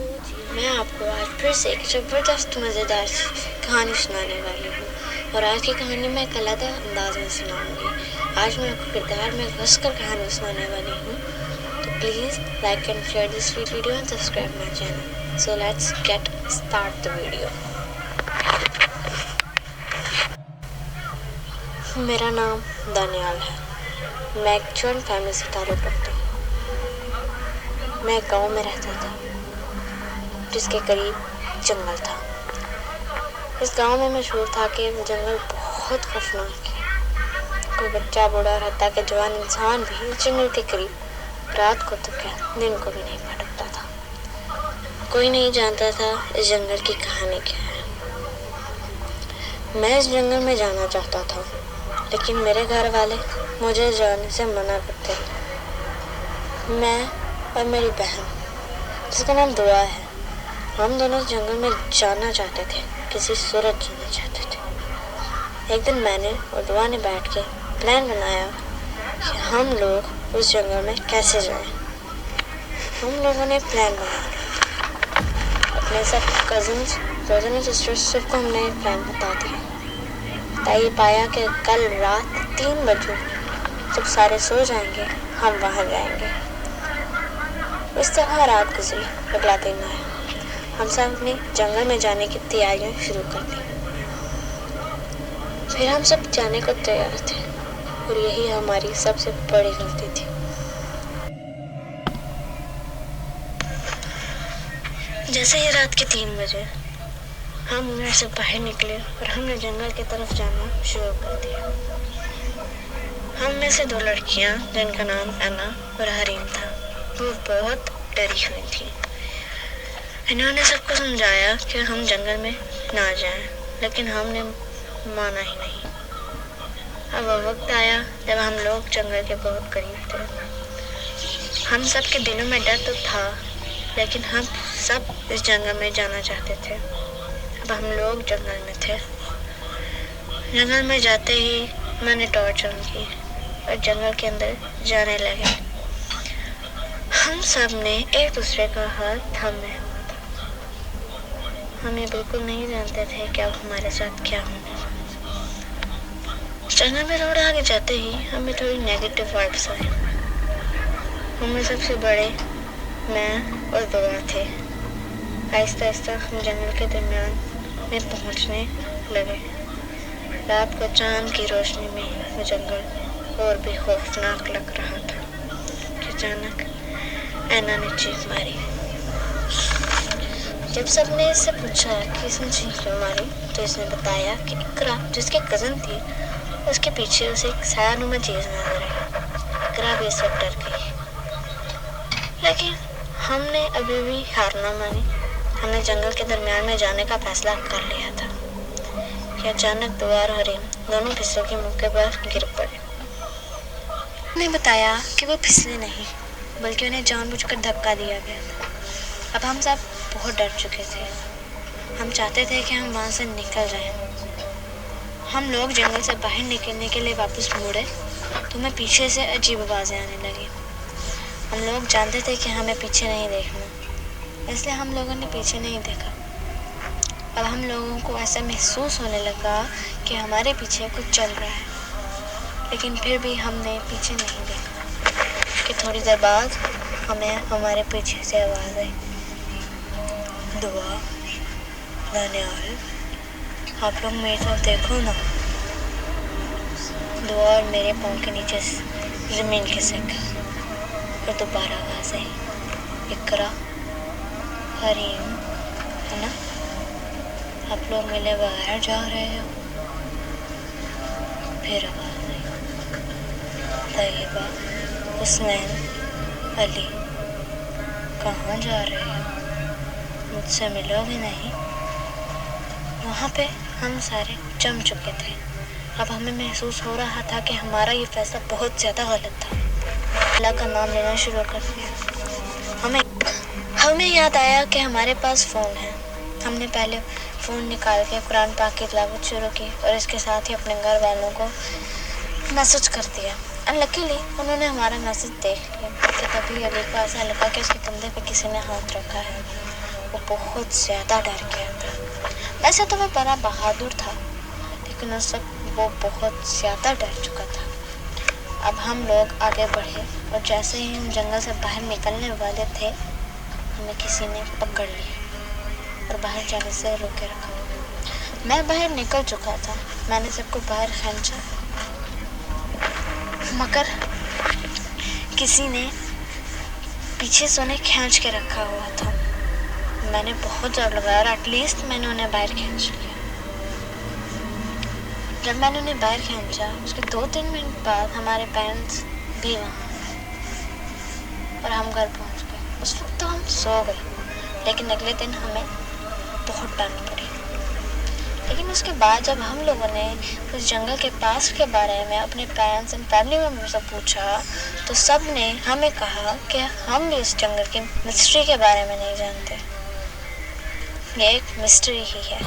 मैं आपको आज फिर से एक ज़बरदस्त मज़ेदार कहानी सुनाने वाली हूँ और आज की कहानी मैं एक अलग अंदाज में सुनाऊँगी। आज मैं आपको किरदार में घुस कर कहानी सुनाने वाली हूँ, तो please like and share this video and subscribe my channel. So let's get start the video. मेरा नाम दानियाल है। मैं एक जॉइंट फैमिली से ताल्लुक़ रखता हूँ। मैं एक गाँव में रहता था जिसके करीब जंगल था। इस गांव में मशहूर था कि वो जंगल बहुत खौफनाक है। कोई बच्चा, बूढ़ा, हत्ता के जवान इंसान भी इस जंगल के करीब रात को तो क्या दिन को भी नहीं भटकता था। कोई नहीं जानता था इस जंगल की कहानी क्या है। मैं इस जंगल में जाना चाहता था, लेकिन मेरे घर वाले मुझे जाने से मना करते थे। मैं और मेरी बहन, जिसका नाम दुआ है, हम दोनों जंगल में जाना चाहते थे, किसी सूरत जाना चाहते थे। एक दिन मैंने और दुआ ने बैठ के प्लान बनाया कि हम लोग उस जंगल में कैसे जाएं। हम लोगों ने प्लान बनाया, अपने सब कज़न्स, ब्रदर और सिस्टर्स सबको हमने प्लान बता दिया। ये पाया कि कल रात 3 बजे जब सारे सो जाएंगे, हम वहाँ जाएंगे। इस तरह रात गुजरी, अगला दिन आया। हम सब अपने जंगल में जाने की तैयारियां शुरू कर दी। फिर हम सब जाने को तैयार थे और यही हमारी सबसे बड़ी गलती थी। जैसे ही रात के 3 बजे हम घर से बाहर निकले और हमने जंगल की तरफ जाना शुरू कर दिया। हम में से 2 लड़कियां, जिनका नाम अन्ना और हरीम था, वो बहुत डरी हुई थी। इन्होंने सबको समझाया कि हम जंगल में ना जाएं, लेकिन हमने माना ही नहीं। अब वो वक्त आया जब हम लोग जंगल के बहुत करीब थे। हम सब के दिलों में डर तो था, लेकिन हम सब इस जंगल में जाना चाहते थे। अब हम लोग जंगल में थे। जंगल में जाते ही मैंने टॉर्च ऑन की और जंगल के अंदर जाने लगे। हम सब ने एक दूसरे का हाथ थामे। हम ये बिल्कुल नहीं जानते थे कि अब हमारे साथ क्या होने वाला। जंगल में थोड़ा आगे जाते ही हमें थोड़ी नेगेटिव वाइब्स आई। हमें सबसे बड़े मैं और दुआ थे। आहिस्ता आहिस्ता हम जंगल के दरमियान में पहुंचने लगे। रात को चांद की रोशनी में वो जंगल और भी खौफनाक लग रहा था कि अचानक ऐना ने चीख मारी। जब सबने इससे पूछा कि इसने चीख क्यों मारी, तो इसने बताया कि इकरा, जिसके कज़न थी, उसके पीछे उसे एक सायानुमा चीज़ नजर आई। इकरा भी इस वक्त डर गई, लेकिन हमने अभी भी हार न मानी। हमने जंगल के दरमियान में जाने का फैसला कर लिया था कि अचानक दुआ और हरीम दोनों फिसलों के मौके पर गिर पड़े। उन्होंने बताया कि वो फिसले नहीं, बल्कि उन्हें जानबूझकर धक्का दिया गया था। अब हम सब बहुत डर चुके थे। हम चाहते थे कि हम वहाँ से निकल जाएं। हम लोग जंगल से बाहर निकलने के लिए वापस मुड़े तो हमें पीछे से अजीब आवाज़ें आने लगी। हम लोग जानते थे कि हमें पीछे नहीं देखना, इसलिए हम लोगों ने पीछे नहीं देखा। अब हम लोगों को ऐसा महसूस होने लगा कि हमारे पीछे कुछ चल रहा है, लेकिन फिर भी हमने पीछे नहीं देखा कि थोड़ी देर बाद हमें हमारे पीछे से आवाज़ आई, दुआ, दानियाल, आप लोग मेरी तरफ देखो ना। दुआ और मेरे पाँव के नीचे ज़मीन खिसक गई और दोबारा आवाज़ आई, इकरा, हरीम, है ना, आप लोग मिले बाहर जा रहे हो। फिर आवाज़ आई, तैयबा, हुसनैन, अली, कहाँ जा रहे हो, मुझसे मिलोगे नहीं। वहाँ पे हम सारे जम चुके थे। अब हमें महसूस हो रहा था कि हमारा ये फैसला बहुत ज़्यादा गलत था। अल्लाह का नाम लेना शुरू कर दिया। हमें याद आया कि हमारे पास फ़ोन है। हमने पहले फ़ोन निकाल के कुरान पाक की तिलावत शुरू की और इसके साथ ही अपने घर वालों को मैसेज कर दिया। अनलकीली उन्होंने हमारा मैसेज देख लिया कि तभी अली को ऐसा लगा कि उसके कंधे पे किसी ने हाथ रखा है वो बहुत ज़्यादा डर गया था। वैसे तो वो बड़ा बहादुर था, लेकिन उस वक्त वो बहुत ज़्यादा डर चुका था। अब हम लोग आगे बढ़े और जैसे ही हम जंगल से बाहर निकलने वाले थे, हमें किसी ने पकड़ लिया और बाहर जाने से रोके रखा। मैं बाहर निकल चुका था, मैंने सबको बाहर खींचा, मगर किसी ने पीछे से उन्हें खींच के रखा हुआ था। मैंने बहुत जोर लगाया और एटलीस्ट मैंने उन्हें बाहर खींच लिया। जब मैंने उन्हें बाहर खींचा, उसके 2-3 मिनट बाद हमारे पेरेंट्स भी वहाँ और हम घर पहुँच गए। उस वक्त तो हम सो गए, लेकिन अगले दिन हमें बहुत डांट पड़ी। लेकिन उसके बाद जब हम लोगों ने उस जंगल के पास के बारे में अपने पेरेंट्स एंड फैमिली मेम्बर से पूछा, तो सब ने हमें कहा कि हम भी इस जंगल की मिस्ट्री के बारे में नहीं जानते। ये एक मिस्ट्री ही है।